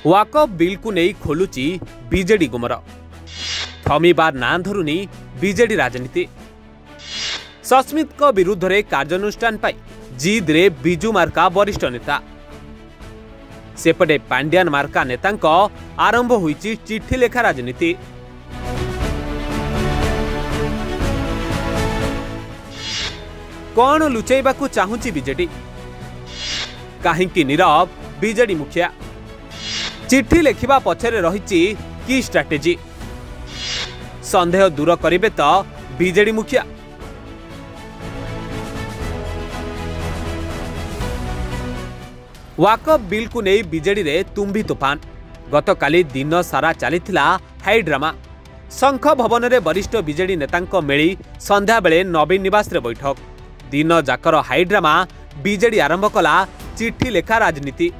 वाकफ bill को नहीं खोलुची BJD गुमर थमिबार ना धरुनी बीजेडी राजनीति सस्मित विरुद्ध रे कार्यानुष्ठान पाई जिद रे बिजू मार्का वरिष्ठ नेता सेपटे पांड्यान मार्का नेतांक आरंभ होईची चिट्ठी लेखा राजनीति। कौन लुचैबाकू चाहूची बीजेडी काहिंकी नीरव बीजेडी मुखिया चिट्ठी लेखिबा पछरे रहिची की स्ट्रैटेजी संदेह दूर करिबे तो बीजेडी मुखिया। वाकफ बिल को नहीं बीजेडी रे तुम्भी तूफान गतकाली दिन सारा चलीथिला हाई ड्रामा शंख भवन रे वरिष्ठ बीजेडी नेतांक मेली संध्या बेले नवीन निवास रे बैठक दिन जाकर हाई ड्रामा बीजेडी आरंभ कला चिट्ठी लेखा राजनीति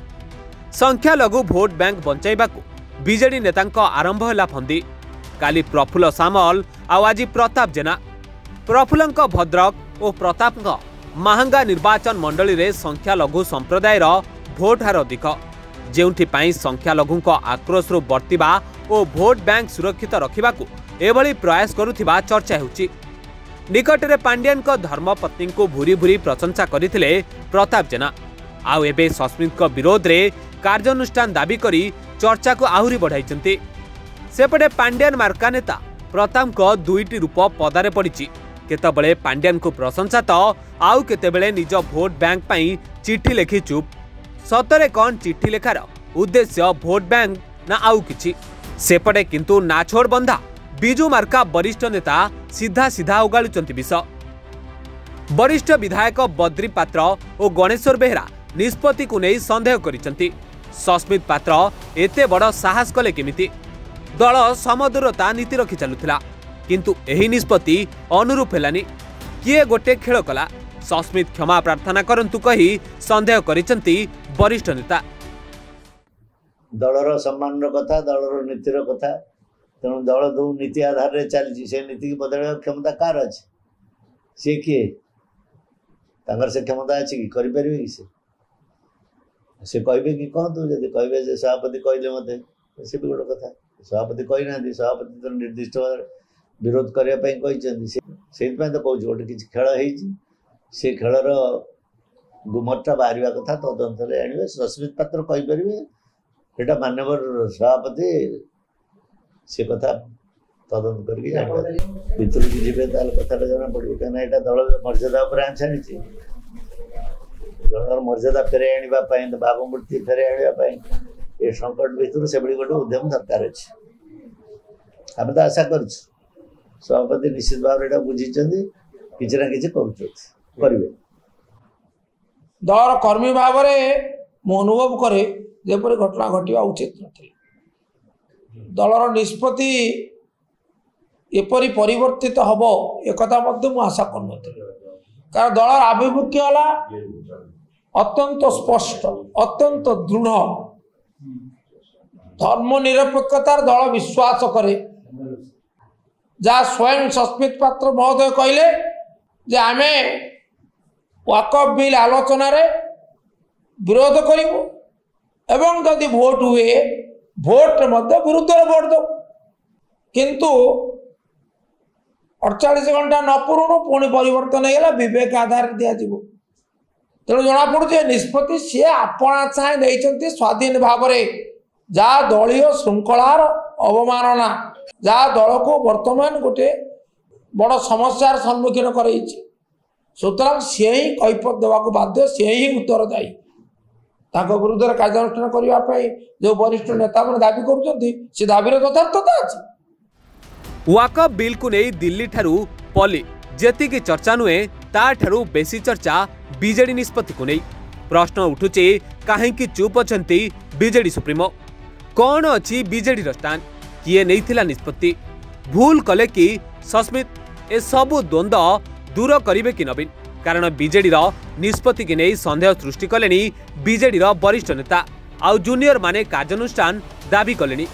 संख्या लघु भोट बैंक बंचाइबाकू बीजेडी नेतांक आरंभ होला फंदी काली प्रफुल्ल सामल आज प्रताप जेना प्रफुल्लंक भद्रक और प्रतापंक महांगा निर्वाचन मंडली रे संख्या लघु संप्रदायर भोट हार अधिक जेउंठी पाई संख्या लघुंक आक्रोश रु बर्तिबा और भोट बैंक सुरक्षित रखिबाकू एभली प्रयास करुथिबा चर्चा हेउची। निकटरे पांड्यान धर्मपत्नी को भूरी भूरी प्रशंसा करथिले प्रताप जेना आउ एबे सस्मित विरोध रे कार्यानुष्ठान दाबी करी चर्चा को आहुरी बढ़ाई। सेपटे पांड्यान मार्का नेता प्रताप दुईटी रूप पदारे पड़ी केतबेले पांड्यान को प्रशंसा तो आउ केतेबेले निज भोट बैंक पाई चिट्ठी लेखि चुप सतरे कौन चिट्ठी लेखार उद्देश्य भोट बैंक ना आउ किछि सेपटे किंतु नाछोड़ बंधा बिजू मार्का वरिष्ठ नेता सीधा सीधा उगाड़ुचंती विष। वरिष्ठ विधायक बद्री पात्र और गणेश्वर बेहरा निष्पत्ति को नहीं संदेह करिसंती सस्मित पात्र एते बड़ साहस कले केमिति दल समदूरता नीति रखी चलुथिला किंतु एही निष्पत्ति अनुरूप हेलानी किए गोटे खेल कला सस्मित क्षमा प्रार्थना करंतु कही संदेह करिसंती वरिष्ठ नेता। दलर सम्मान कथा दलर नीतिर कथा तेणु दल जो नीति आधार में चली से नीति की बदल क्षमता कार अच्छे सी किए से क्षमता अच्छी कि करें कि से कहे कि कहतु जब कहे सभापति कहले मत से भी गोटे कथा सभापति कही ना सभापति तो निर्दिष्ट विरोध करने से तो कौच गोटे किसी खेल से खेलर गुमरटा बाहर कथा तदंत आने सस्मित पात्र कहीपर एटा मान्यवर सभापति से कथा तदंत करके भीतर की जीवे कथा जना पड़ो कहीं दल मर्यादा पर आंच आनी दलर मर्यादा फेरे आने भावमूर्ति फेरे आने ये संकट भर से गोटे उद्यम दरकार अच्छे आम तो आशा कर सभापति निश्चित भाव में बुझी किसी ना कि करें दलर कर्मी भाव में अनुभव करे जेपरी घटना घटवा उचित नथिला दलर निष्पत्ति एपरी परिवर्तित हम एक आशा कर कारण दलर आभिमुख्य है अत्यंत स्पष्ट अत्यंत दृढ़ धर्मनिरपेक्षतार दल विश्वास करे जहाँ स्वयं सस्मित पात्र महोदय कहले जे आमे वाकफ बिल आलोचना रे विरोध करिबो एवं जदि भोट हुए भोट मध्य विरुद्ध भोट दो किंतु 48 घंटा न पूर्ण पुणी परिवर्तन होगा विवेक आधार दिज्व तेणु जना पड़े निष्पत्ति सी आपणा चाहे नहीं स्वाधीन भाव जहाँ दलीय श्रृंखलार अवमानना जहाँ दल को वर्तमान गोटे बड़ समस्यार सम्मुखीन कर सुतरां सी ही कैफत देवाक बाध्य सी ही उत्तरदायी विरुद्ध कार्यानुष्ठान करने जो वरिष्ठ नेता मैंने दाबी कर दाबीर यथार्थता अच्छी। वाकफ बिल को नहीं दिल्ली ठारू पल्ली जेति की चर्चा नुहे ताठारू बेसी चर्चा बीजेडी निष्पत्ति को नहीं प्रश्न उठुचे कहीं चुप अछंती बीजेडी सुप्रीमो कौन अच्छी बीजेडी स्टान किए नहीं थिला निष्पत्ति भूल कले कि सस्मित ए सबु द्वंद्व दूर करिवे कि नवीन कारण बीजेडी निष्पत्ति की नहीं संदेह सृष्टि कले बीजेडी वरिष्ठ नेता आउ जूनियर माने कार्यानुष्ठान दाबी कले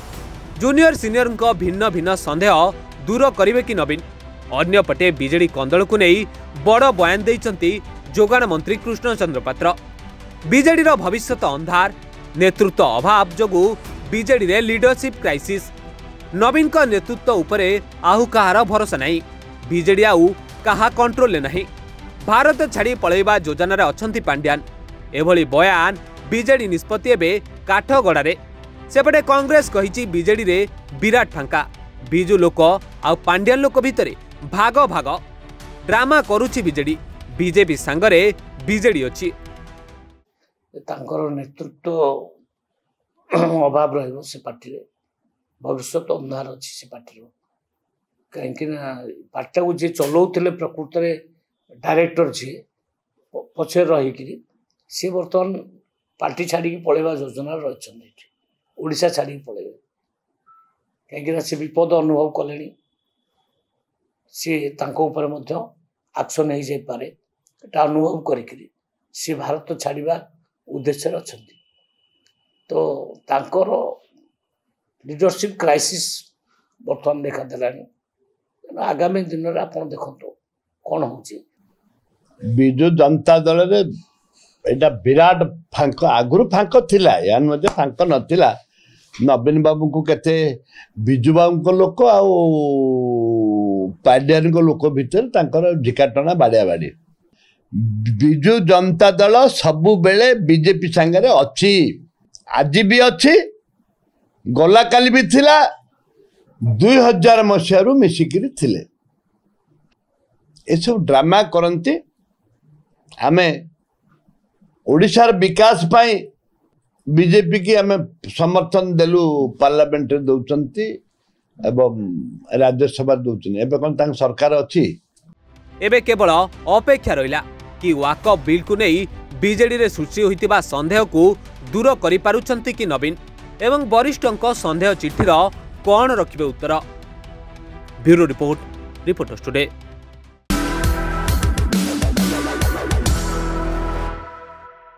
जूनियर सीनियर भिन्न भिन्न संदेह दूर करिवे कि नवीन अन्यपटे बीजेडी कंदल को नहीं बड़ बयान देइचंती जोगाण मंत्री कृष्ण चंद्र पात्र बीजेडी भविष्यत अंधार नेतृत्व अभाव जोगु बीजेडी रे लीडरशिप क्राइसिस। नवीन का नेतृत्व उपरे आहु कहार भरोसा नहीं। बीजेडी आउ कहा कंट्रोल ले नहीं। भारत छाड़ी पलैबा योजनार अछंती पांड्यान। एभली बयान बीजेडी निष्पत्ति एबे काठगड़ारे। सेपटे कांग्रेस कहिछि बीजेडी रे विराट फांका। बिजु लोक आ पांड्यान लोक भितरे भाग भाग ड्रामा करुछि बीजेडी। बीजेपी संगरे बीजेडी अछि। तांकर नेतृत्व अभाव रहिबो से पार्टी रे। भविष्य अंधार अच्छी से पार्टी कहीं पार्टी को जी चलाऊले प्रकृत डायरेक्टर जी पछे रही सी बर्तमान पार्टी छाड़ी पलैबा योजना रही ओडिशा छाड़ी पलैबे कहीं से विपद अनुभव कले सी एक्शन हो जाए अनुभव करी सी भारत छाड़ा उद्देश्य अच्छा तो तांकर लीडरशिप क्राइसिस बर्तमान देखा देलानी। आगामी दिन में आप देखो कौन हो विजु जनता दल रे एटा विराट फांक आगुरु फांक थिला यान मध्ये फांक नथिला। नवीन बाबू को केते विजु बाबू को लोक आ पांड्यान को लोक भीतर तांकर झिकाटना बाड़िया बाड़ी। विजु जनता दल सबु बेले बीजेपी संगे अच्छी आज भी अच्छी गला काली भी थिला 2000 मसीह मिसिकी थिले। ये सब ड्रामा करती आमे ओडिशार विकास पाई बीजेपी की आमे समर्थन देलु पार्लियामेंट दौरान एवं राज्यसभा दौरान एवं कौन तांग सरकार अच्छी। एबे केवल अपेक्षा रहिला कि वाकअप बिल को नहीं बीजेडी रे सृष्टि होइतिबा संदेह को दूर करि पारुचंती कि नवीन एवं वरिष्ठों संदेह चिठीर कौन रखिबे उत्तर। Bureau report, reporters today.